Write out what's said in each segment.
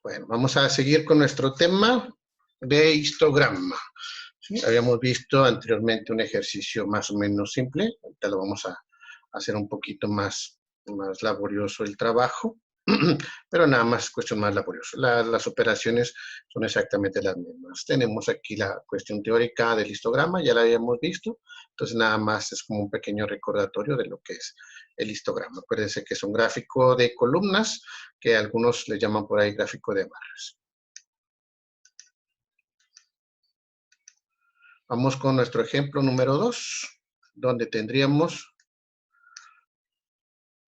Bueno, vamos a seguir con nuestro tema de histograma. ¿Sí? Habíamos visto anteriormente un ejercicio más o menos simple. Ahorita lo vamos a hacer un poquito más laborioso el trabajo, pero nada más cuestión más laboriosa. Las operaciones son exactamente las mismas. Tenemos aquí la cuestión teórica del histograma, ya la habíamos visto. Entonces nada más es como un pequeño recordatorio de lo que es el histograma. Acuérdense que es un gráfico de columnas, que algunos le llaman por ahí gráfico de barras. Vamos con nuestro ejemplo número 2, donde tendríamos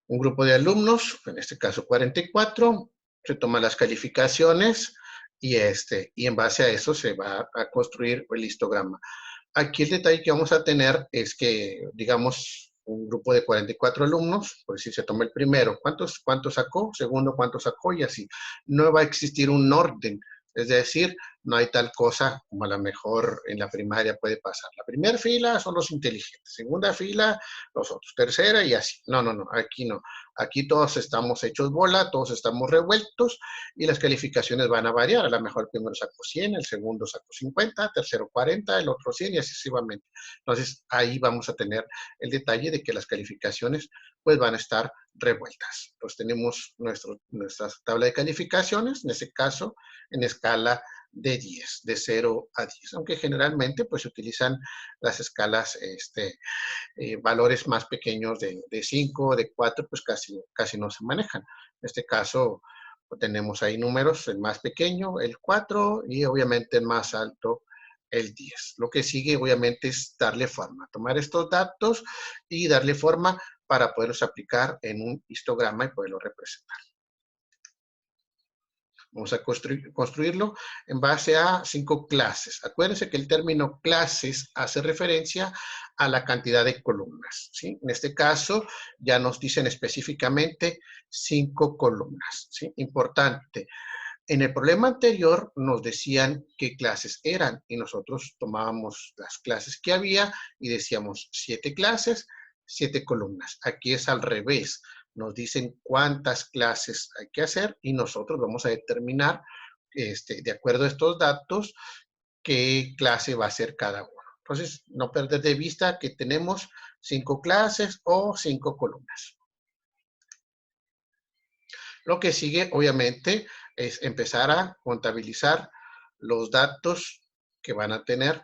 un grupo de alumnos, en este caso 44, se toman las calificaciones y en base a eso se va a construir el histograma. Aquí el detalle que vamos a tener es que, digamos, un grupo de 44 alumnos, pues si se toma el primero, ¿cuántos sacó? Segundo, ¿cuántos sacó? Y así. No va a existir un orden, es decir, no hay tal cosa como a lo mejor en la primaria puede pasar. La primera fila son los inteligentes, segunda fila los otros, tercera y así. No, aquí no. Aquí todos estamos hechos bola, todos estamos revueltos y las calificaciones van a variar. A lo mejor el primero sacó 100, el segundo sacó 50, el tercero 40, el otro 100 y así sucesivamente. Entonces ahí vamos a tener el detalle de que las calificaciones pues van a estar revueltas. Entonces tenemos nuestra tabla de calificaciones, en ese caso en escala de 10, de 0 a 10, aunque generalmente pues se utilizan las escalas, valores más pequeños de 5, de 4, pues casi no se manejan. En este caso tenemos ahí números, el más pequeño, el 4, y obviamente el más alto, el 10. Lo que sigue obviamente es darle forma, tomar estos datos y darle forma para poderlos aplicar en un histograma y poderlo representar. Vamos a construirlo en base a 5 clases. Acuérdense que el término clases hace referencia a la cantidad de columnas, ¿sí? En este caso, ya nos dicen específicamente 5 columnas, ¿sí? Importante. En el problema anterior nos decían qué clases eran y nosotros tomábamos las clases que había y decíamos 7 clases, 7 columnas. Aquí es al revés. Nos dicen cuántas clases hay que hacer y nosotros vamos a determinar, de acuerdo a estos datos, qué clase va a ser cada uno. Entonces, no perder de vista que tenemos 5 clases o 5 columnas. Lo que sigue, obviamente, es empezar a contabilizar los datos que van a tener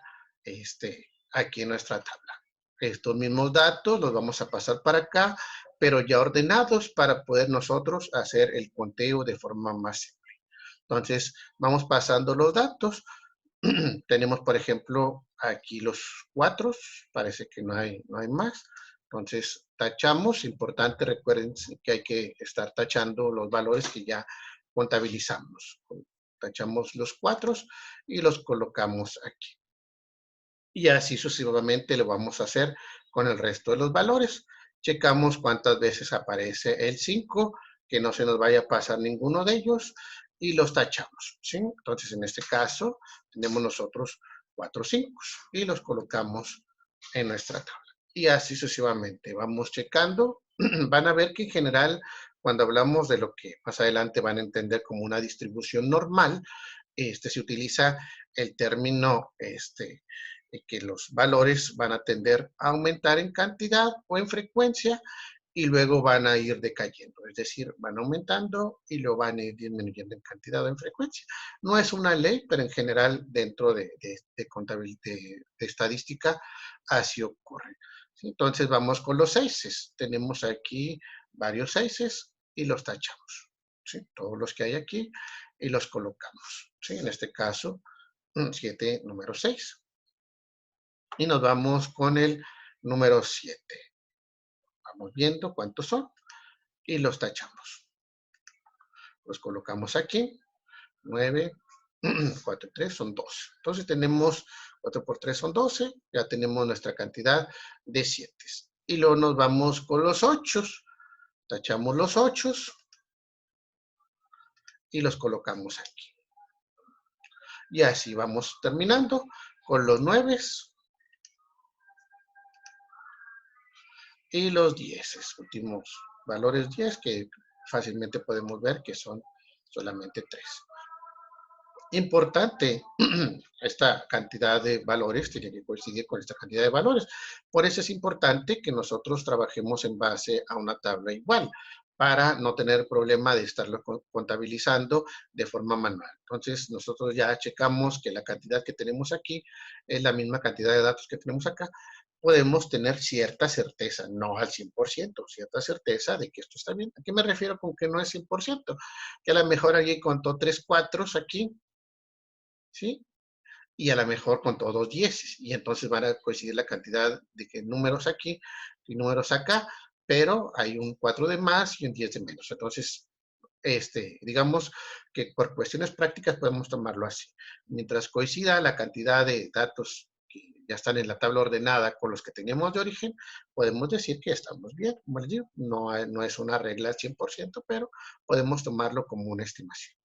aquí en nuestra tabla. Estos mismos datos los vamos a pasar para acá, pero ya ordenados para poder nosotros hacer el conteo de forma más simple. Entonces, vamos pasando los datos. Tenemos, por ejemplo, aquí los 4, parece que no hay más. Entonces, tachamos, importante, recuerden que hay que estar tachando los valores que ya contabilizamos. Tachamos los 4 y los colocamos aquí. Y así sucesivamente lo vamos a hacer con el resto de los valores. Checamos cuántas veces aparece el 5, que no se nos vaya a pasar ninguno de ellos, y los tachamos, ¿sí? Entonces, en este caso, tenemos nosotros 4 5 y los colocamos en nuestra tabla. Y así sucesivamente. Vamos checando. Van a ver que en general, cuando hablamos de lo que más adelante van a entender como una distribución normal, se utiliza el término, que los valores van a tender a aumentar en cantidad o en frecuencia y luego van a ir decayendo, es decir, van aumentando y lo van a ir disminuyendo en cantidad o en frecuencia. No es una ley, pero en general dentro de estadística así ocurre. ¿Sí? Entonces vamos con los 6. Tenemos aquí varios 6 y los tachamos. ¿Sí? Todos los que hay aquí y los colocamos. ¿Sí? En este caso, 7, número 6. Y nos vamos con el número 7. Vamos viendo cuántos son y los tachamos. Los colocamos aquí. 9, 4 y 3 son 12. Entonces tenemos 4 por 3 son 12. Ya tenemos nuestra cantidad de 7. Y luego nos vamos con los 8. Tachamos los 8 y los colocamos aquí. Y así vamos terminando con los 9 y los 10. Últimos valores 10 que fácilmente podemos ver que son solamente 3. Importante, esta cantidad de valores tiene que coincidir con esta cantidad de valores. Por eso es importante que nosotros trabajemos en base a una tabla igual, para no tener problema de estarlo contabilizando de forma manual. Entonces, nosotros ya checamos que la cantidad que tenemos aquí es la misma cantidad de datos que tenemos acá. Podemos tener cierta certeza, no al 100%, cierta certeza de que esto está bien. ¿A qué me refiero con que no es 100%? Que a lo mejor alguien contó 3 cuatros aquí, ¿sí? Y a lo mejor con todos 10, y entonces van a coincidir la cantidad de números aquí y números acá, pero hay un 4 de más y un 10 de menos. Entonces, digamos que por cuestiones prácticas podemos tomarlo así. Mientras coincida la cantidad de datos que ya están en la tabla ordenada con los que teníamos de origen, podemos decir que estamos bien. Como les digo, no es una regla al 100%, pero podemos tomarlo como una estimación.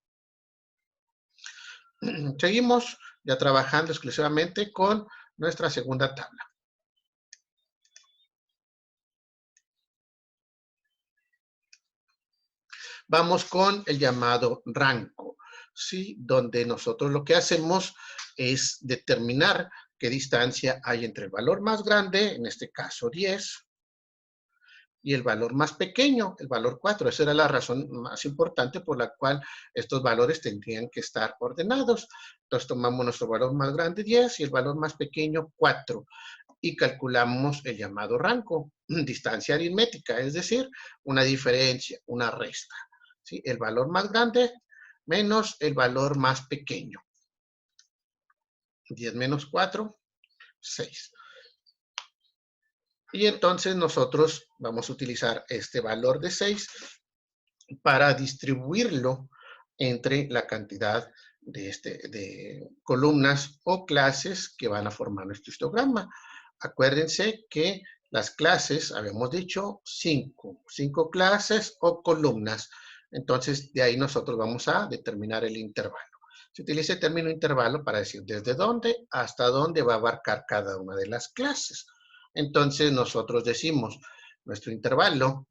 Seguimos ya trabajando exclusivamente con nuestra segunda tabla. Vamos con el llamado rango, ¿sí? Donde nosotros lo que hacemos es determinar qué distancia hay entre el valor más grande, en este caso 10, y el valor más pequeño, el valor 4. Esa era la razón más importante por la cual estos valores tendrían que estar ordenados. Entonces tomamos nuestro valor más grande 10 y el valor más pequeño 4 y calculamos el llamado rango, distancia aritmética, es decir, una diferencia, una resta. ¿Sí? El valor más grande menos el valor más pequeño. 10 menos 4, 6. Y entonces nosotros vamos a utilizar este valor de 6 para distribuirlo entre la cantidad de columnas o clases que van a formar nuestro histograma. Acuérdense que las clases, habíamos dicho, 5 clases o columnas. Entonces, de ahí nosotros vamos a determinar el intervalo. Se utiliza el término intervalo para decir desde dónde hasta dónde va a abarcar cada una de las clases. Entonces, nosotros decimos, nuestro intervalo,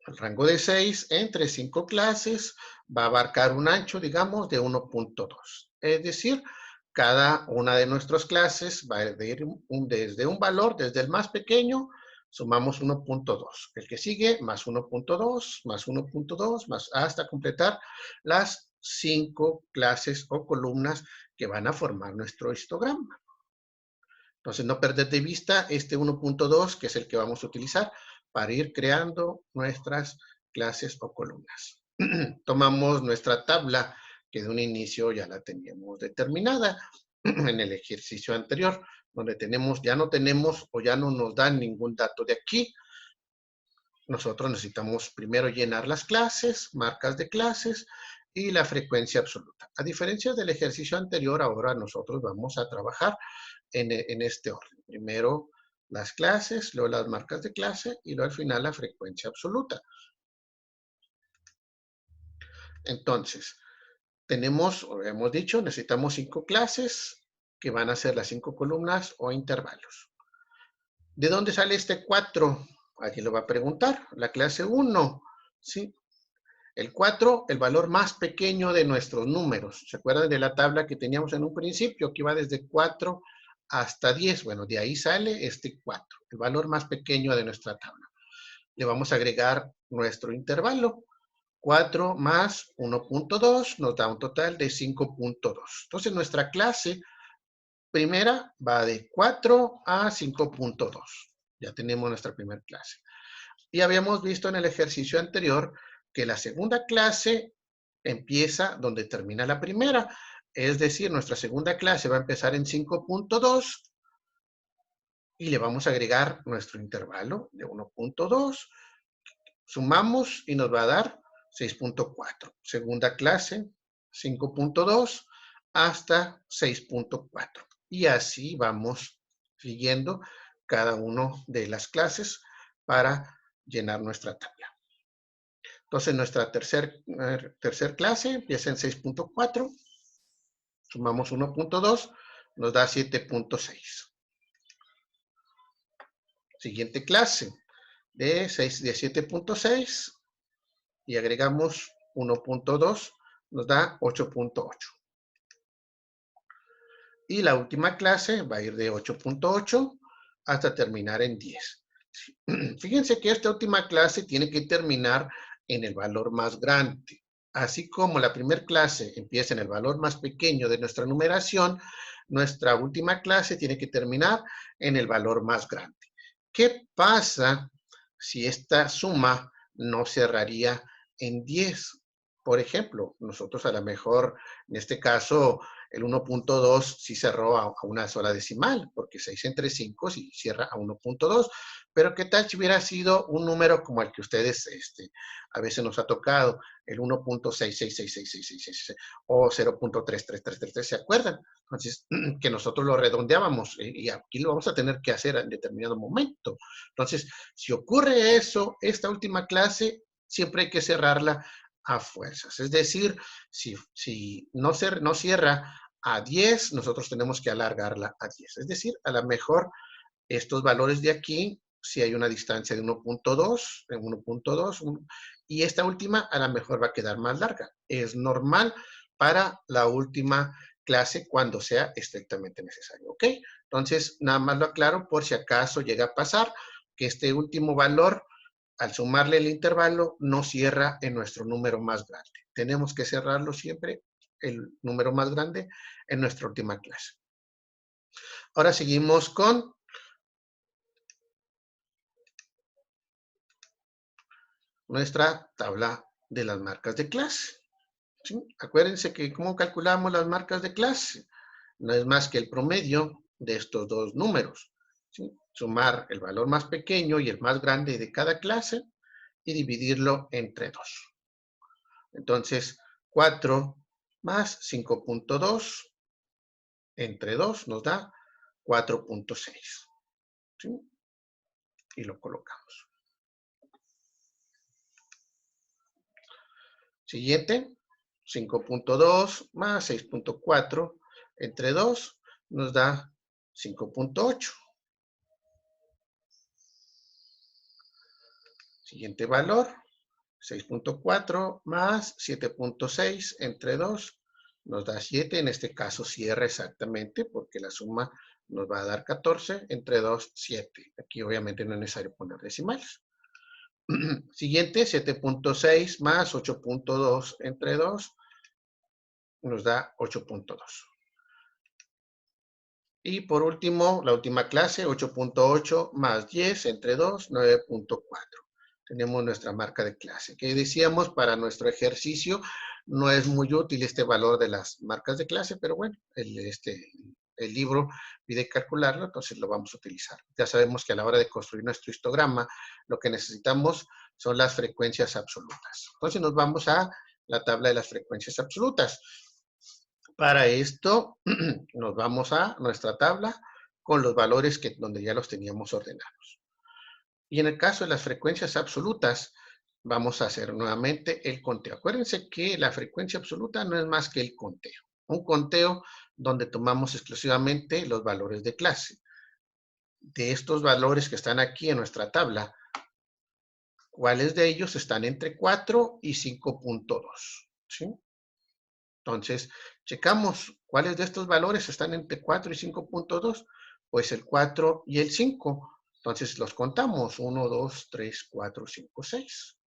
el rango de 6 entre 5 clases va a abarcar un ancho, digamos, de 1.2. Es decir, cada una de nuestras clases va a ir desde un valor, desde el más pequeño, sumamos 1.2. El que sigue, más 1.2, más 1.2, más hasta completar las 5 clases o columnas que van a formar nuestro histograma. Entonces, no perder de vista este 1.2, que es el que vamos a utilizar para ir creando nuestras clases o columnas. Tomamos nuestra tabla, que de un inicio ya la teníamos determinada en el ejercicio anterior, donde ya no tenemos o ya no nos dan ningún dato de aquí. Nosotros necesitamos primero llenar las clases, marcas de clases y la frecuencia absoluta. A diferencia del ejercicio anterior, ahora nosotros vamos a trabajar en este orden. Primero las clases, luego las marcas de clase y luego al final la frecuencia absoluta. Entonces, hemos dicho, necesitamos 5 clases que van a ser las 5 columnas o intervalos. ¿De dónde sale este 4? Aquí lo va a preguntar. La clase 1, ¿sí? El 4, el valor más pequeño de nuestros números. ¿Se acuerdan de la tabla que teníamos en un principio? Que iba desde 4 hasta 10. Bueno, de ahí sale este 4, el valor más pequeño de nuestra tabla. Le vamos a agregar nuestro intervalo. 4 más 1.2 nos da un total de 5.2. Entonces, nuestra clase primera va de 4 a 5.2. Ya tenemos nuestra primera clase. Y habíamos visto en el ejercicio anterior que la segunda clase empieza donde termina la primera. Es decir, nuestra segunda clase va a empezar en 5.2 y le vamos a agregar nuestro intervalo de 1.2. Sumamos y nos va a dar 6.4. Segunda clase, 5.2 hasta 6.4. Y así vamos siguiendo cada una de las clases para llenar nuestra tabla. Entonces, nuestra tercer clase empieza en 6.4. Sumamos 1.2, nos da 7.6. Siguiente clase de 7.6 y agregamos 1.2, nos da 8.8. Y la última clase va a ir de 8.8 hasta terminar en 10. Fíjense que esta última clase tiene que terminar en el valor más grande. Así como la primera clase empieza en el valor más pequeño de nuestra numeración, nuestra última clase tiene que terminar en el valor más grande. ¿Qué pasa si esta suma no cerraría en 10? Por ejemplo, nosotros a lo mejor, en este caso, el 1.2 sí cerró a una sola decimal, porque 6 entre 5 sí cierra a 1.2. Pero ¿qué tal si hubiera sido un número como el que ustedes a veces nos ha tocado, el 1.6666666 o 0.33333, ¿se acuerdan? Entonces, que nosotros lo redondeábamos y aquí lo vamos a tener que hacer en determinado momento. Entonces, si ocurre eso, esta última clase siempre hay que cerrarla a fuerzas. Es decir, si no cierra a 10, nosotros tenemos que alargarla a 10. Es decir, a lo mejor estos valores de aquí, si hay una distancia de 1.2, en 1.2, y esta última a lo mejor va a quedar más larga. Es normal para la última clase cuando sea estrictamente necesario, ¿ok? Entonces, nada más lo aclaro por si acaso llega a pasar que este último valor, al sumarle el intervalo, no cierra en nuestro número más grande. Tenemos que cerrarlo siempre, el número más grande, en nuestra última clase. Ahora seguimos con nuestra tabla de las marcas de clase. ¿Sí? Acuérdense que cómo calculamos las marcas de clase. No es más que el promedio de estos dos números. ¿Sí? Sumar el valor más pequeño y el más grande de cada clase y dividirlo entre 2. Entonces, 4 más 5.2 entre 2 nos da 4.6. ¿Sí? Y lo colocamos. Siguiente, 5.2 más 6.4 entre 2 nos da 5.8. Siguiente valor, 6.4 más 7.6 entre 2 nos da 7. En este caso cierra exactamente porque la suma nos va a dar 14. Entre 2, 7. Aquí obviamente no es necesario poner decimales. Siguiente, 7.6 más 8.2 entre 2 nos da 8.2. Y por último, la última clase, 8.8 más 10 entre 2, 9.4. Tenemos nuestra marca de clase. Que decíamos, para nuestro ejercicio no es muy útil este valor de las marcas de clase, pero bueno, el libro pide calcularlo, entonces lo vamos a utilizar. Ya sabemos que a la hora de construir nuestro histograma, lo que necesitamos son las frecuencias absolutas. Entonces nos vamos a la tabla de las frecuencias absolutas. Para esto nos vamos a nuestra tabla con los valores donde ya los teníamos ordenados. Y en el caso de las frecuencias absolutas, vamos a hacer nuevamente el conteo. Acuérdense que la frecuencia absoluta no es más que el conteo. Un conteo donde tomamos exclusivamente los valores de clase. De estos valores que están aquí en nuestra tabla, ¿cuáles de ellos están entre 4 y 5.2? ¿Sí? Entonces, checamos cuáles de estos valores están entre 4 y 5.2. Pues el 4 y el 5. Entonces, los contamos. 1, 2, 3, 4, 5, 6.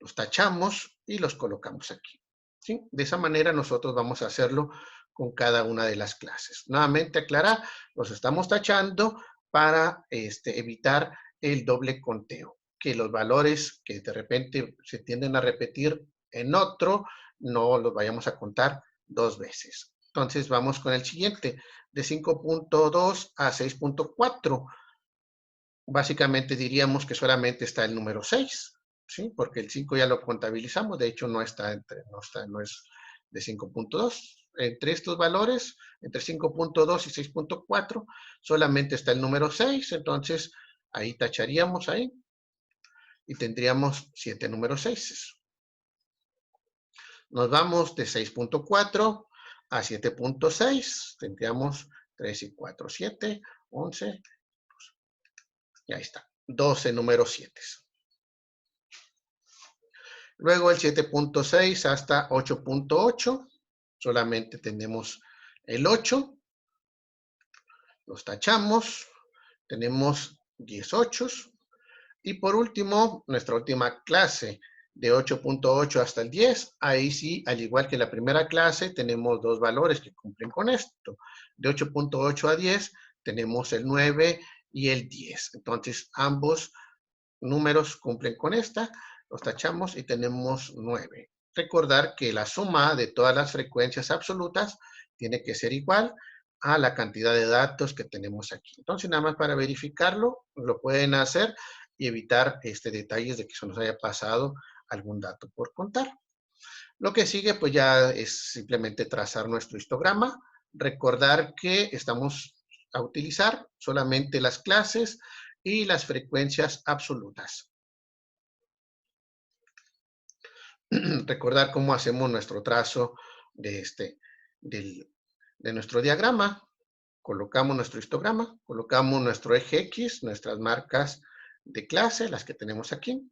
Los tachamos y los colocamos aquí. ¿Sí? De esa manera nosotros vamos a hacerlo con cada una de las clases. Nuevamente aclarar, los estamos tachando para evitar el doble conteo. Que los valores que de repente se tienden a repetir en otro, no los vayamos a contar dos veces. Entonces vamos con el siguiente, de 5.2 a 6.4. Básicamente diríamos que solamente está el número 6, ¿sí? Porque el 5 ya lo contabilizamos, de hecho no es de 5.2. Entre estos valores, entre 5.2 y 6.4, solamente está el número 6, entonces ahí tacharíamos ahí y tendríamos 7 números 6. Nos vamos de 6.4 a 7.6, tendríamos 3 y 4, 7, 11, y ahí está, 12 números 7. Luego el 7.6 hasta 8.8. Solamente tenemos el 8. Los tachamos. Tenemos 10 ochos. Y por último, nuestra última clase de 8.8 hasta el 10. Ahí sí, al igual que la primera clase, tenemos dos valores que cumplen con esto. De 8.8 a 10 tenemos el 9 y el 10. Entonces, ambos números cumplen con esta. Los tachamos y tenemos 9. Recordar que la suma de todas las frecuencias absolutas tiene que ser igual a la cantidad de datos que tenemos aquí. Entonces, nada más para verificarlo, lo pueden hacer y evitar detalles de que se nos haya pasado algún dato por contar. Lo que sigue, pues ya es simplemente trazar nuestro histograma. Recordar que estamos a utilizar solamente las clases y las frecuencias absolutas. Recordar cómo hacemos nuestro trazo de, de nuestro diagrama. Colocamos nuestro histograma, colocamos nuestro eje X, nuestras marcas de clase, las que tenemos aquí.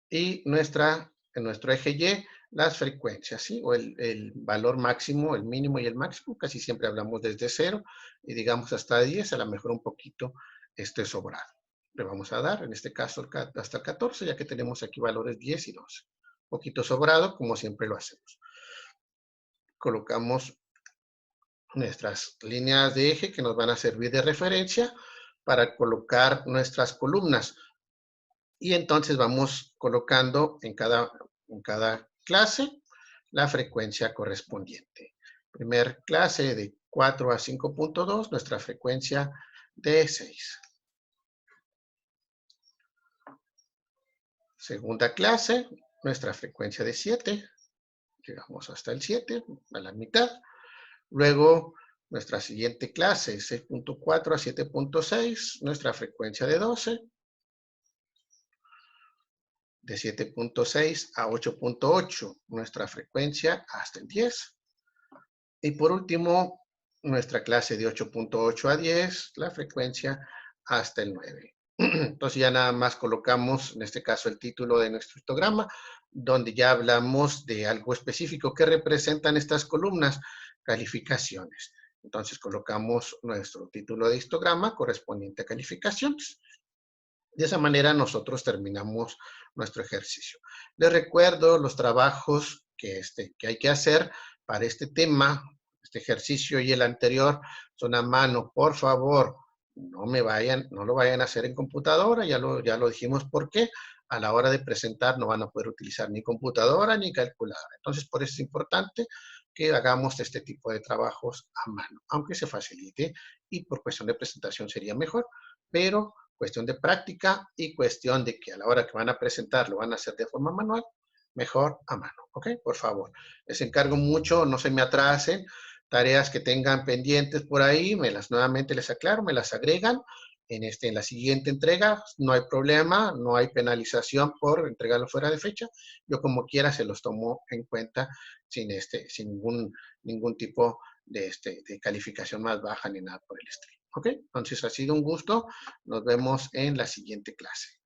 Y en nuestro eje Y, las frecuencias, ¿sí? O el valor máximo, el mínimo y el máximo. Casi siempre hablamos desde 0 y digamos hasta 10, a lo mejor un poquito sobrado. Le vamos a dar, en este caso, hasta el 14, ya que tenemos aquí valores 10 y 12. Un poquito sobrado, como siempre lo hacemos. Colocamos nuestras líneas de eje que nos van a servir de referencia para colocar nuestras columnas. Y entonces vamos colocando en cada clase la frecuencia correspondiente. Primer clase de 4 a 5.2, nuestra frecuencia de 6. Segunda clase, nuestra frecuencia de 7. Llegamos hasta el 7, a la mitad. Luego, nuestra siguiente clase, 6.4 a 7.6, nuestra frecuencia de 12. De 7.6 a 8.8, nuestra frecuencia hasta el 10. Y por último, nuestra clase de 8.8 a 10, la frecuencia hasta el 9. Entonces ya nada más colocamos, en este caso, el título de nuestro histograma, donde ya hablamos de algo específico que representan estas columnas, calificaciones. Entonces colocamos nuestro título de histograma correspondiente a calificaciones. De esa manera nosotros terminamos nuestro ejercicio. Les recuerdo los trabajos que hay que hacer para este tema. Este ejercicio y el anterior son a mano. Por favor, no lo vayan a hacer en computadora. Ya lo dijimos por qué. A la hora de presentar no van a poder utilizar ni computadora ni calculadora. Entonces, por eso es importante que hagamos este tipo de trabajos a mano, aunque se facilite y por cuestión de presentación sería mejor, pero cuestión de práctica y cuestión de que a la hora que van a presentar lo van a hacer de forma manual, mejor a mano, ¿ok? Por favor, les encargo mucho, no se me atrasen, tareas que tengan pendientes por ahí, nuevamente les aclaro, me las agregan en la siguiente entrega, no hay problema, no hay penalización por entregarlo fuera de fecha, yo como quiera se los tomo en cuenta sin ningún tipo de calificación más baja ni nada por el estilo. ¿Ok? Entonces ha sido un gusto. Nos vemos en la siguiente clase.